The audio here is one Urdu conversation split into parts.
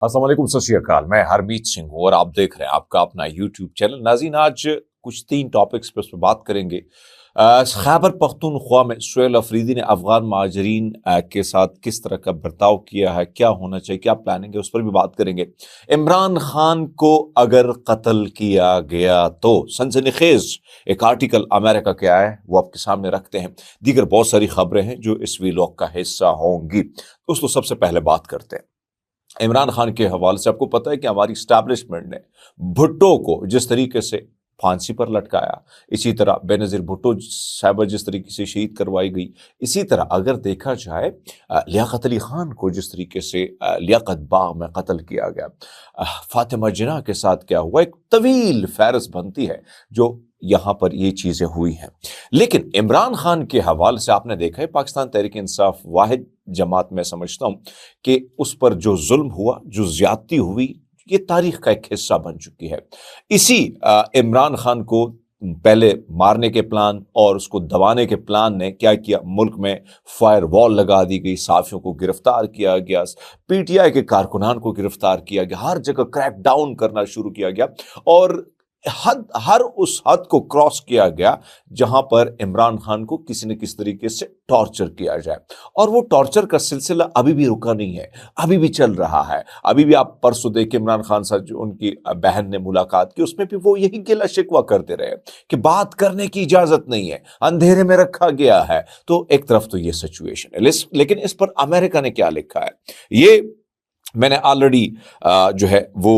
السلام علیکم، ست شری اکال۔ میں ہرمیت سنگھ ہوں اور آپ دیکھ رہے ہیں آپ کا اپنا یوٹیوب چینل۔ ناظرین، آج کچھ 3 ٹاپکس پہ اس پہ بات کریں گے۔ خیبر پختونخوا میں سہیل افریدی نے افغان مہاجرین کے ساتھ کس طرح کا برتاؤ کیا ہے، کیا ہونا چاہیے، کیا پلاننگ ہے، اس پر بھی بات کریں گے۔ عمران خان کو اگر قتل کیا گیا تو سنسنی خیز ایک آرٹیکل امریکہ کے آیا ہے، وہ آپ کے سامنے رکھتے ہیں۔ دیگر بہت ساری خبریں ہیں جو اس ویلاگ کا حصہ ہوں گی۔ تو سب سے پہلے بات کرتے ہیں عمران خان کے حوالے سے۔ آپ کو پتہ ہے کہ ہماری اسٹیبلشمنٹ نے بھٹو کو جس طریقے سے پھانسی پر لٹکایا، اسی طرح بے نظیر بھٹو صاحبہ جس طریقے سے شہید کروائی گئی، اسی طرح اگر دیکھا جائے لیاقت علی خان کو جس طریقے سے لیاقت باغ میں قتل کیا گیا، فاطمہ جناح کے ساتھ کیا ہوا، ایک طویل فہرست بنتی ہے جو یہاں پر یہ چیزیں ہوئی ہیں۔ لیکن عمران خان کے حوالے سے آپ نے دیکھا ہے پاکستان تحریک انصاف واحد جماعت میں سمجھتا ہوں کہ اس پر جو ظلم ہوا، جو زیادتی ہوئی، یہ تاریخ کا ایک حصہ بن چکی ہے۔ اسی عمران خان کو پہلے مارنے کے پلان اور اس کو دبانے کے پلان نے کیا کیا، ملک میں فائر وال لگا دی گئی، صحافیوں کو گرفتار کیا گیا، پی ٹی آئی کے کارکنان کو گرفتار کیا گیا، ہر جگہ کریک ڈاؤن کرنا شروع کیا گیا، اور ہر اس حد کو کراس کیا گیا جہاں پر عمران خان کو کسی نہ کسی طریقے سے ٹارچر کیا جائے۔ اور وہ ٹارچر کا سلسلہ ابھی بھی رکا نہیں ہے، ابھی بھی چل رہا ہے۔ ابھی بھی آپ پرسوں دیکھیں عمران خان سے جو ان کی بہن نے ملاقات کی، اس میں بھی وہ یہی گلہ شکوہ کرتے رہے کہ بات کرنے کی اجازت نہیں ہے، اندھیرے میں رکھا گیا ہے۔ تو ایک طرف تو یہ سچویشن ہے، لیکن اس پر امریکہ نے کیا لکھا ہے، یہ میں نے آلریڈی جو ہے وہ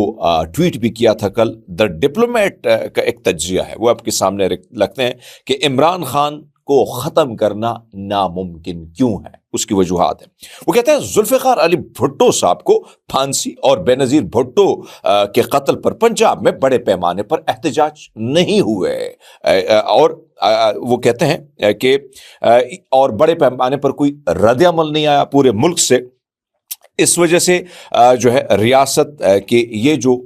ٹویٹ بھی کیا تھا کل۔ دا ڈپلومیٹ کا ایک تجزیہ ہے، وہ آپ کے سامنے رکھتے ہیں کہ عمران خان کو ختم کرنا ناممکن کیوں ہے، اس کی وجوہات ہیں۔ وہ کہتے ہیں ذوالفقار علی بھٹو صاحب کو پھانسی اور بے نظیر بھٹو کے قتل پر پنجاب میں بڑے پیمانے پر احتجاج نہیں ہوئے، اور وہ کہتے ہیں کہ اور بڑے پیمانے پر کوئی رد عمل نہیں آیا پورے ملک سے۔ اس وجہ سے جو ہے ریاست کے یہ جو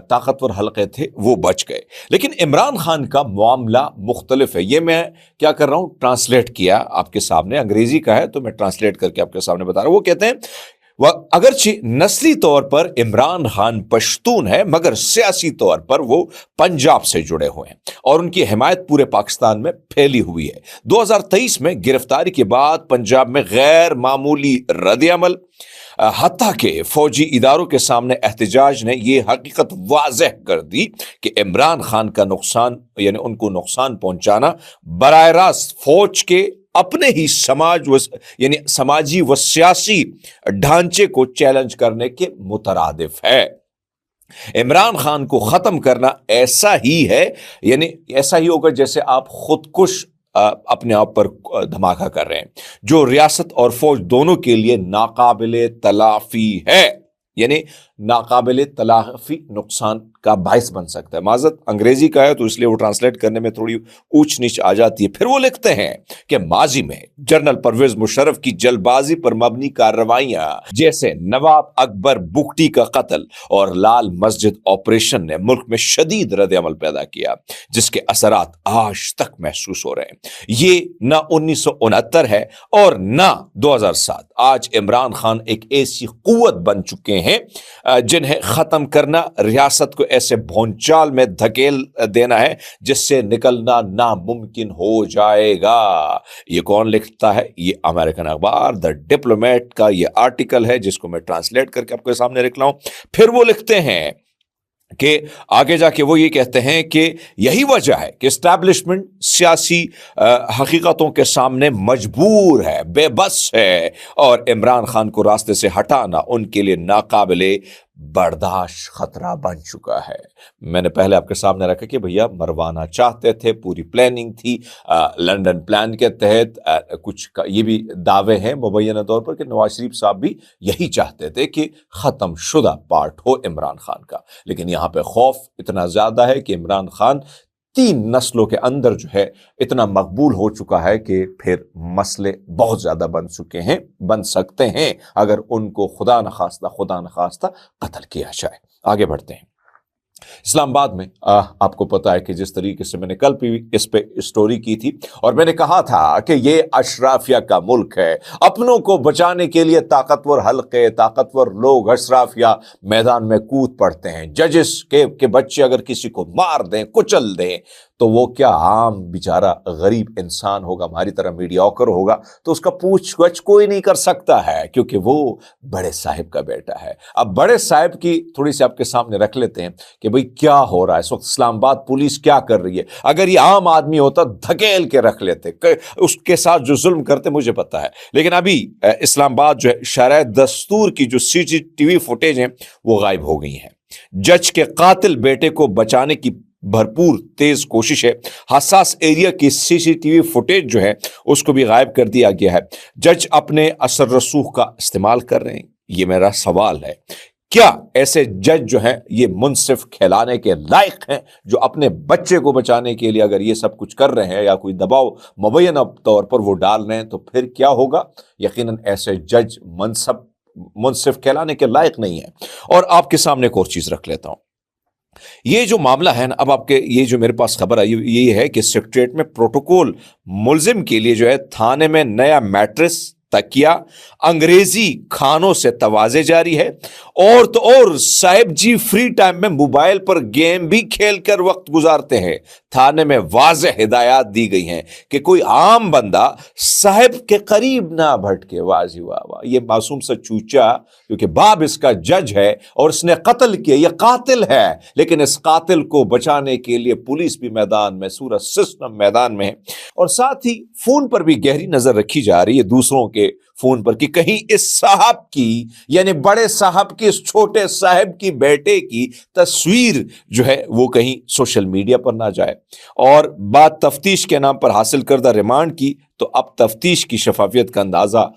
طاقتور حلقے تھے وہ بچ گئے۔ لیکن عمران خان کا معاملہ مختلف ہے۔ یہ میں کیا کر رہا ہوں، ٹرانسلیٹ کیا آپ کے سامنے، انگریزی کا ہے تو میں ٹرانسلیٹ کر کے آپ کے سامنے بتا رہا ہوں۔ وہ کہتے ہیں اگرچہ نسلی طور پر عمران خان پشتون ہے، مگر سیاسی طور پر وہ پنجاب سے جڑے ہوئے ہیں اور ان کی حمایت پورے پاکستان میں پھیلی ہوئی ہے۔ 2023 میں گرفتاری کے بعد پنجاب میں غیر معمولی رد عمل، حتیٰ کہ فوجی اداروں کے سامنے احتجاج نے یہ حقیقت واضح کر دی کہ عمران خان کا نقصان، یعنی ان کو نقصان پہنچانا، براہ راست فوج کے اپنے ہی یعنی سماجی و سیاسی ڈھانچے کو چیلنج کرنے کے مترادف ہے۔ عمران خان کو ختم کرنا ایسا ہی ہے، یعنی ایسا ہی ہوگا جیسے آپ خودکش اپنے آپ پر دھماکہ کر رہے ہیں، جو ریاست اور فوج دونوں کے لیے ناقابل تلافی ہے، یعنی ناقابل تلافی نقصان کا باعث بن سکتا ہے۔ معذرت انگریزی کا ہے تو اس لیے وہ ٹرانسلیٹ کرنے میں تھوڑی اونچ نیچ آ جاتی ہے۔ پھر وہ لکھتے ہیں کہ ماضی میں جنرل پرویز مشرف کی جلد بازی پر مبنی کارروائیاں جیسے نواب اکبر بگٹی کا قتل اور لال مسجد آپریشن نے ملک میں شدید رد عمل پیدا کیا، جس کے اثرات آج تک محسوس ہو رہے ہیں۔ یہ نہ 1969 ہے اور نہ 2007۔ آج عمران خان ایک ایسی قوت بن چکے ہیں جنہیں ختم کرنا ریاست کو ایسے بھونچال میں دھکیل دینا ہے جس سے نکلنا ناممکن ہو جائے گا۔ یہ کون لکھتا ہے؟ یہ امریکن اخبار دا ڈپلومیٹ کا یہ آرٹیکل ہے جس کو میں ٹرانسلیٹ کر کے آپ کے سامنے رکھ رہا ہوں۔ پھر وہ لکھتے ہیں کہ آگے جا کے وہ یہ کہتے ہیں کہ یہی وجہ ہے کہ اسٹیبلشمنٹ سیاسی حقیقتوں کے سامنے مجبور ہے، بے بس ہے، اور عمران خان کو راستے سے ہٹانا ان کے لیے ناقابل برداشت خطرہ بن چکا ہے۔ میں نے پہلے آپ کے سامنے رکھا کہ بھیا مروانا چاہتے تھے، پوری پلاننگ تھی، لندن پلان کے تحت کچھ یہ بھی دعوے ہیں مبینہ طور پر کہ نواز شریف صاحب بھی یہی چاہتے تھے کہ ختم شدہ پارٹ ہو عمران خان کا۔ لیکن یہاں پہ خوف اتنا زیادہ ہے کہ عمران خان 3 نسلوں کے اندر جو ہے اتنا مقبول ہو چکا ہے کہ پھر مسئلے بہت زیادہ بن سکتے ہیں اگر ان کو خدا نخواستہ قتل کیا جائے۔ آگے بڑھتے ہیں۔ اسلام آباد میں آپ کو پتا ہے کہ جس طریقے سے میں نے کل بھی اس پہ اسٹوری کی تھی اور میں نے کہا تھا کہ یہ اشرافیہ کا ملک ہے، اپنوں کو بچانے کے لیے طاقتور حلقے، طاقتور لوگ اشرافیہ میدان میں کود پڑتے ہیں۔ ججز کے بچے اگر کسی کو مار دیں، کچل دیں، تو وہ کیا عام بیچارہ غریب انسان ہوگا، ہماری طرح میڈیوکر ہوگا، تو اس کا پوچھ گچھ کوئی نہیں کر سکتا ہے، کیونکہ وہ بڑے صاحب کا بیٹا ہے۔ اب بڑے صاحب کی تھوڑی سی آپ کے سامنے رکھ لیتے ہیں کہ بھئی کیا ہو رہا ہے اس وقت، اسلام آباد پولیس کیا کر رہی ہے۔ اگر یہ عام آدمی ہوتا دھکیل کے رکھ لیتے، اس کے ساتھ جو ظلم کرتے مجھے پتا ہے، لیکن ابھی اسلام آباد جو ہے شرع دستور کی جو CCTV فوٹیج ہیں وہ غائب ہو گئی ہیں۔ جج کے قاتل بیٹے کو بچانے کی بھرپور تیز کوشش ہے، حساس ایریا کی CCTV فوٹیج جو ہے اس کو بھی غائب کر دیا گیا ہے۔ جج اپنے اثر رسوخ کا استعمال کر رہے ہیں، یہ میرا سوال ہے، کیا ایسے جج جو ہیں یہ منصف کھلانے کے لائق ہیں، جو اپنے بچے کو بچانے کے لیے اگر یہ سب کچھ کر رہے ہیں یا کوئی دباؤ مبینہ طور پر وہ ڈال رہے ہیں تو پھر کیا ہوگا؟ یقیناً ایسے جج منصف کہلانے کے لائق نہیں ہیں۔ اور آپ کے سامنے ایک اور چیز رکھ لیتا ہوں، یہ جو معاملہ ہے نا، اب آپ کے یہ جو میرے پاس خبر آئی یہ ہے کہ سیکریٹریٹ میں پروٹوکول ملزم کے لیے جو ہے تھانے میں نیا میٹرس، تکیا، انگریزی کھانوں سے توازے جاری ہے، اور تو اور صاحب جی فری ٹائم میں موبائل پر گیم بھی کھیل کر وقت گزارتے ہیں۔ تھانے میں واضح ہدایات دی گئی ہیں کہ کوئی عام بندہ صاحب کے قریب نہ بھٹکے۔ واہ جی واہ واہ، یہ معصوم سا چوچا کیونکہ باپ اس کا جج ہے اور اس نے قتل کیا، یہ قاتل ہے، لیکن اس قاتل کو بچانے کے لیے پولیس بھی میدان میں، سورہ سسٹم میدان میں ہے، اور ساتھ ہی فون پر بھی گہری نظر رکھی جا رہی ہے دوسروں کے فون پر کہ کہیں اس صاحب کی، یعنی بڑے صاحب کی، اس چھوٹے صاحب کی بیٹے کی تصویر جو ہے وہ کہیں سوشل میڈیا پر نہ جائے۔ اور بات تفتیش کے نام پر حاصل کردہ ریمانڈ کی، تو اب تفتیش کی شفافیت کا اندازہ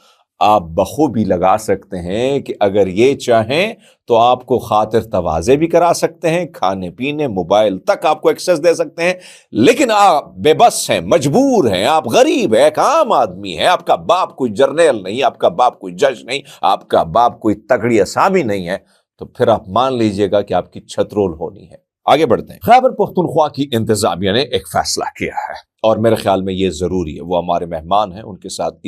آپ بخوبی لگا سکتے ہیں کہ اگر یہ چاہیں تو آپ کو خاطر توازے بھی کرا سکتے ہیں، کھانے پینے، موبائل تک آپ کو ایکسس دے سکتے ہیں، لیکن آپ بے بس ہیں، مجبور ہیں، آپ غریب ہیں، ایک عام آدمی ہے، آپ کا باپ کوئی جرنیل نہیں، آپ کا باپ کوئی جج نہیں، آپ کا باپ کوئی تگڑی اسامی نہیں ہے، تو پھر آپ مان لیجئے گا کہ آپ کی چھترول ہونی ہے۔ آگے بڑھتے ہیں۔ خیبر پختونخوا کی انتظامیہ نے ایک فیصلہ کیا ہے اور میرے خیال میں یہ ضروری ہے، وہ ہمارے مہمان ہیں، ان کے ساتھ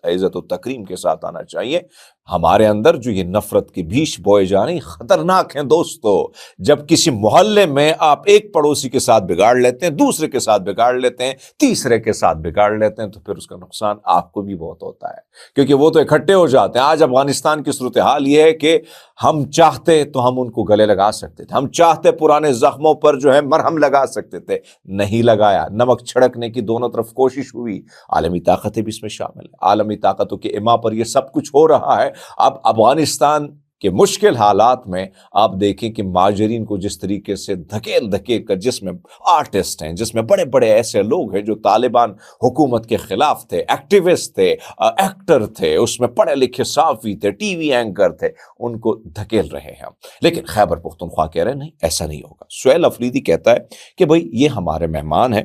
عزت و تکریم کے ساتھ آنا چاہیے۔ ہمارے اندر جو یہ نفرت کی بھیش بوئے جا رہی خطرناک ہیں دوستو۔ جب کسی محلے میں آپ ایک پڑوسی کے ساتھ بگاڑ لیتے ہیں، دوسرے کے ساتھ بگاڑ لیتے ہیں، تیسرے کے ساتھ بگاڑ لیتے ہیں، تو پھر اس کا نقصان آپ کو بھی بہت ہوتا ہے، کیونکہ وہ تو اکٹھے ہو جاتے ہیں۔ آج افغانستان کی صورتحال یہ ہے کہ ہم چاہتے تو ہم ان کو گلے لگا سکتے تھے، ہم چاہتے پرانے زخموں پر جو ہے مرہم لگا سکتے تھے، نہیں لگایا، نمک چھڑکنے کی دونوں طرف کوشش ہوئی۔ عالمی طاقتیں بھی اس میں شامل ہیں، عالمی طاقتوں کے اما پر یہ سب کچھ ہو رہا ہے۔ اب افغانستان کے مشکل حالات میں آپ دیکھیں کہ مہاجرین کو جس طریقے سے دھکیل کر، جس میں آرٹسٹ ہیں، جس میں بڑے بڑے ایسے لوگ ہیں جو طالبان حکومت کے خلاف تھے، ایکٹیوسٹ تھے، ایکٹر تھے، اس میں پڑھے لکھے صحافی تھے، ٹی وی اینکر تھے، ان کو دھکیل رہے ہیں۔ لیکن خیبر پختونخوا کہہ رہے ہیں نہیں، ایسا نہیں ہوگا۔ سہیل افریدی کہتا ہے کہ بھئی یہ ہمارے مہمان ہیں،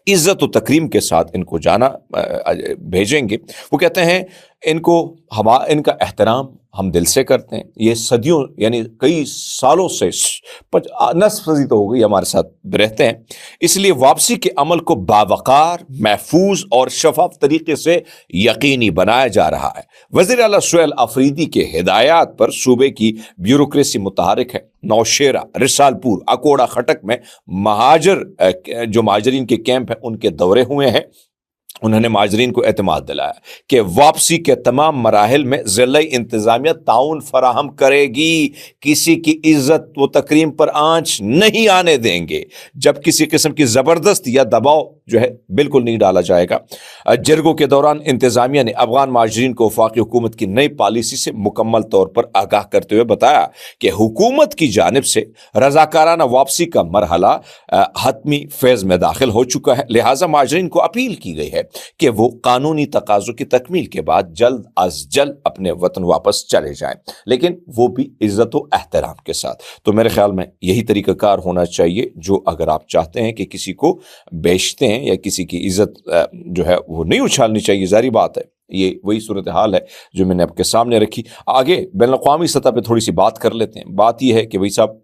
عزت و تکریم کے ساتھ ان کو جانا بھیجیں گے۔ وہ کہتے ہیں ان کا احترام ہم دل سے کرتے ہیں، یہ صدیوں یعنی کئی سالوں سے، نصف صدی تو ہو گئی ہمارے ساتھ رہتے ہیں، اس لیے واپسی کے عمل کو باوقار، محفوظ اور شفاف طریقے سے یقینی بنایا جا رہا ہے۔ وزیر اعلیٰ سہیل افریدی کے ہدایات پر صوبے کی بیوروکریسی متحرک ہے۔ نوشیرہ، رسال پور، اکوڑا خٹک میں مہاجرین کے کیمپ ہیں، ان کے دورے ہوئے ہیں۔ انہوں نے مہاجرین کو اعتماد دلایا کہ واپسی کے تمام مراحل میں ضلعی انتظامیہ تعاون فراہم کرے گی، کسی کی عزت و تکریم پر آنچ نہیں آنے دیں گے، جب کسی قسم کی زبردست یا دباؤ جو ہے بالکل نہیں ڈالا جائے گا۔ جرگوں کے دوران انتظامیہ نے افغان مہاجرین کو وفاقی حکومت کی نئی پالیسی سے مکمل طور پر آگاہ کرتے ہوئے بتایا کہ حکومت کی جانب سے رضاکارانہ واپسی کا مرحلہ حتمی فیز میں داخل ہو چکا ہے، لہٰذا مہاجرین کو اپیل کی گئی ہے کہ وہ قانونی تقاضوں کی تکمیل کے بعد جلد از جلد اپنے وطن واپس چلے جائیں، لیکن وہ بھی عزت و احترام کے ساتھ۔ تو میرے خیال میں یہی طریقہ کار ہونا چاہیے، جو اگر آپ چاہتے ہیں کہ کسی کو بیچتے ہیں یا کسی کی عزت جو ہے وہ نہیں اچھالنی چاہیے، ظاہری بات ہے، یہ وہی صورتحال ہے جو میں نے آپ کے سامنے رکھی۔ آگے بین الاقوامی سطح پہ تھوڑی سی بات کر لیتے ہیں۔ بات یہ ہے کہ بھائی صاحب